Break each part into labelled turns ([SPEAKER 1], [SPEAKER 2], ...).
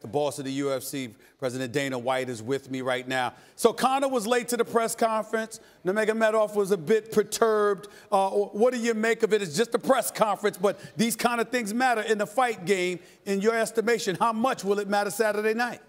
[SPEAKER 1] the boss of the UFC, President Dana White, is with me right now. So Conor was late to the press conference. Nurmagomedov was a bit perturbed. What do you make of it? It's just a press conference, but these kind of things matter in the fight game. In your estimation, how much will it matter Saturday night?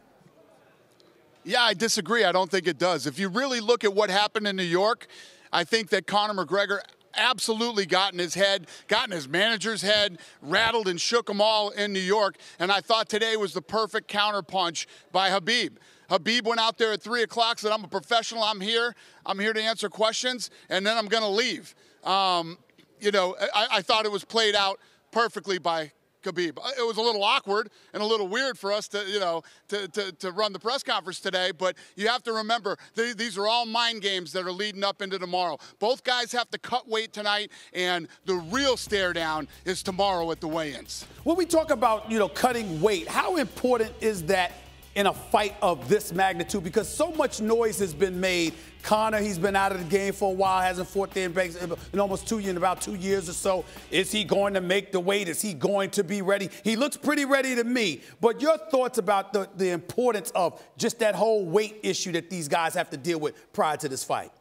[SPEAKER 2] Yeah, I disagree. I don't think it does. If you really look at what happened in New York, I think that Conor McGregor absolutely got in his head, got in his manager's head, rattled and shook them all in New York, and I thought today was the perfect counterpunch by Khabib. Khabib went out there at 3 o'clock, said, I'm a professional, I'm here to answer questions, and then I'm going to leave. You know, I thought it was played out perfectly by Khabib. It was a little awkward and a little weird for us to, you know, to run the press conference today, but you have to remember, these are all mind games that are leading up into tomorrow. Both guys have to cut weight tonight, and the real stare down is tomorrow at the weigh-ins.
[SPEAKER 1] When we talk about, you know, cutting weight, how important is that in a fight of this magnitude? Because so much noise has been made. Conor, he's been out of the game for a while, hasn't fought there in almost 2 years, in about 2 years or so. Is he going to make the weight? Is he going to be ready? He looks pretty ready to me. But your thoughts about the importance of just that whole weight issue that these guys have to deal with prior to this fight?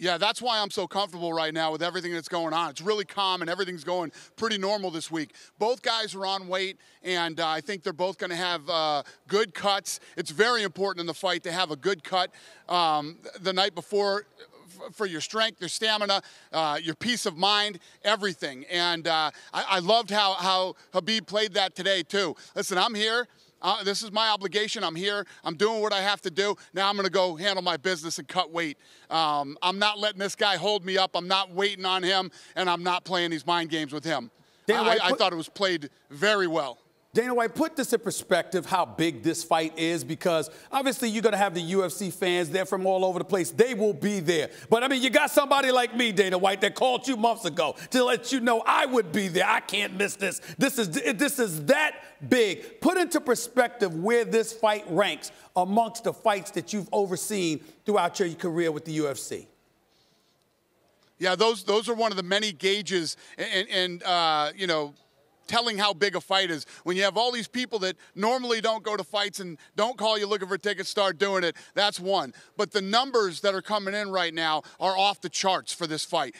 [SPEAKER 2] Yeah, that's why I'm so comfortable right now with everything that's going on. It's really calm, and everything's going pretty normal this week. Both guys are on weight, and I think they're both going to have good cuts. It's very important in the fight to have a good cut the night before for your strength, your stamina, your peace of mind, everything. And I loved how Khabib played that today, too. Listen, I'm here. This is my obligation. I'm here. I'm doing what I have to do. Now I'm going to go handle my business and cut weight. I'm not letting this guy hold me up. I'm not waiting on him, and I'm not playing these mind games with him. I thought it was played very well.
[SPEAKER 1] Dana White, put this in perspective, how big this fight is, because obviously you're going to have the UFC fans there from all over the place. They will be there. But, I mean, you got somebody like me, Dana White, that called you months ago to let you know I would be there. I can't miss this. This is that big. Put into perspective where this fight ranks amongst the fights that you've overseen throughout your career with the UFC.
[SPEAKER 2] Yeah, those are one of the many gauges and you know, telling how big a fight is. When you have all these people that normally don't go to fights and don't call you looking for tickets, start doing it, that's one. But the numbers that are coming in right now are off the charts for this fight.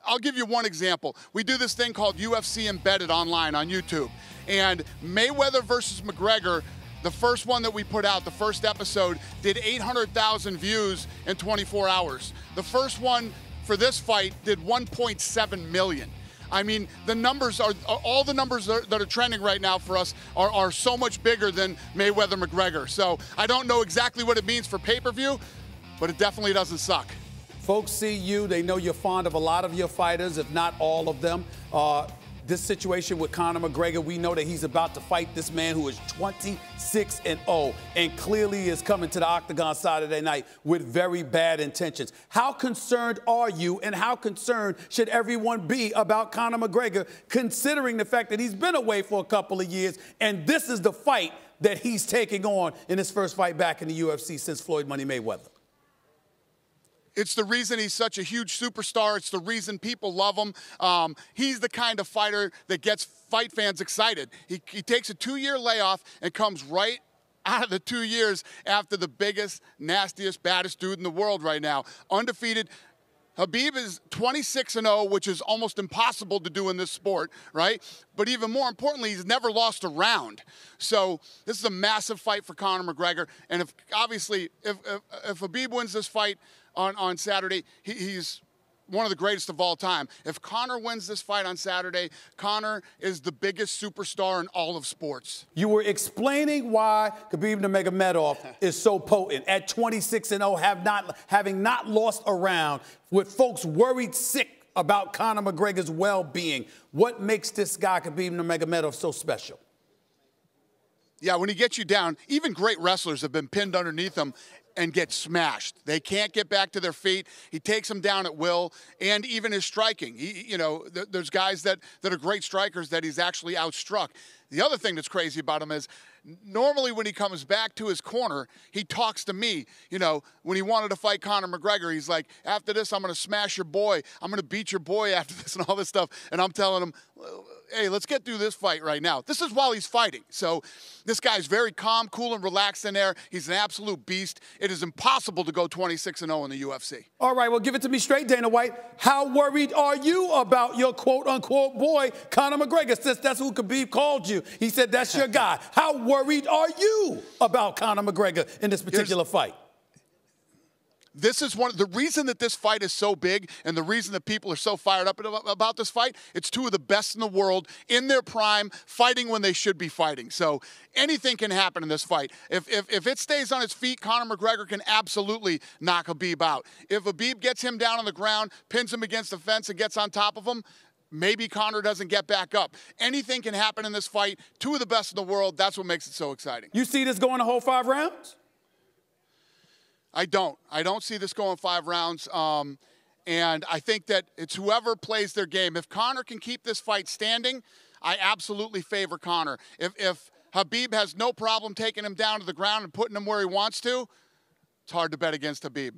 [SPEAKER 2] I'll give you one example. We do this thing called UFC Embedded online on YouTube. And Mayweather versus McGregor, the first one that we put out, the first episode, did 800,000 views in 24 hours. The first one for this fight did 1.7 million. I mean, the numbers are, all the numbers that are trending right now for us are so much bigger than Mayweather-McGregor. So I don't know exactly what it means for pay-per-view, but it definitely doesn't suck.
[SPEAKER 1] Folks see you. They know you're fond of a lot of your fighters, if not all of them. This situation with Conor McGregor, we know that he's about to fight this man who is 26-0 and clearly is coming to the octagon Saturday night with very bad intentions. How concerned are you, and how concerned should everyone be about Conor McGregor, considering the fact that he's been away for a couple of years and this is the fight that he's taking on in his first fight back in the UFC since Floyd Money Mayweather?
[SPEAKER 2] It's the reason he's such a huge superstar. It's the reason people love him. He's the kind of fighter that gets fight fans excited. He takes a 2-year layoff and comes right out of the 2 years after the biggest, nastiest, baddest dude in the world right now. Undefeated. Khabib is 26-0, which is almost impossible to do in this sport, right? But even more importantly, he's never lost a round. So this is a massive fight for Conor McGregor. And if Khabib wins this fight on Saturday, he's one of the greatest of all time. If Conor wins this fight on Saturday, Conor is the biggest superstar in all of sports.
[SPEAKER 1] You were explaining why Khabib Nurmagomedov is so potent at 26-0, having not lost a round, with folks worried sick about Conor McGregor's well-being. What makes this guy, Khabib Nurmagomedov, so special?
[SPEAKER 2] Yeah, when he gets you down, even great wrestlers have been pinned underneath him and get smashed. They can't get back to their feet. He takes them down at will, and even his striking. You know, there's guys that are great strikers that he's actually outstruck. The other thing that's crazy about him is normally when he comes back to his corner, he talks to me. You know, when he wanted to fight Conor McGregor, he's like, after this, I'm going to smash your boy. I'm going to beat your boy after this and all this stuff. And I'm telling him, hey, let's get through this fight right now. This is while he's fighting. So this guy's very calm, cool, and relaxed in there. He's an absolute beast. It is impossible to go 26-0 in the UFC.
[SPEAKER 1] All right, well, give it to me straight, Dana White. How worried are you about your quote-unquote boy, Conor McGregor? Since that's who Khabib called you. He said that's your guy. How worried are you about Conor McGregor in this particular fight?
[SPEAKER 2] This is the reason that this fight is so big and the reason that people are so fired up about this fight. It's two of the best in the world in their prime, fighting when they should be fighting. So anything can happen in this fight. If it stays on its feet, Conor McGregor can absolutely knock Khabib out. If Khabib gets him down on the ground, pins him against the fence and gets on top of him, maybe Conor doesn't get back up. Anything can happen in this fight. Two of the best in the world. That's what makes it so exciting.
[SPEAKER 1] You see this going a whole 5 rounds?
[SPEAKER 2] I don't see this going 5 rounds. And I think that it's whoever plays their game. If Conor can keep this fight standing, I absolutely favor Conor. If Khabib has no problem taking him down to the ground and putting him where he wants to, it's hard to bet against Khabib.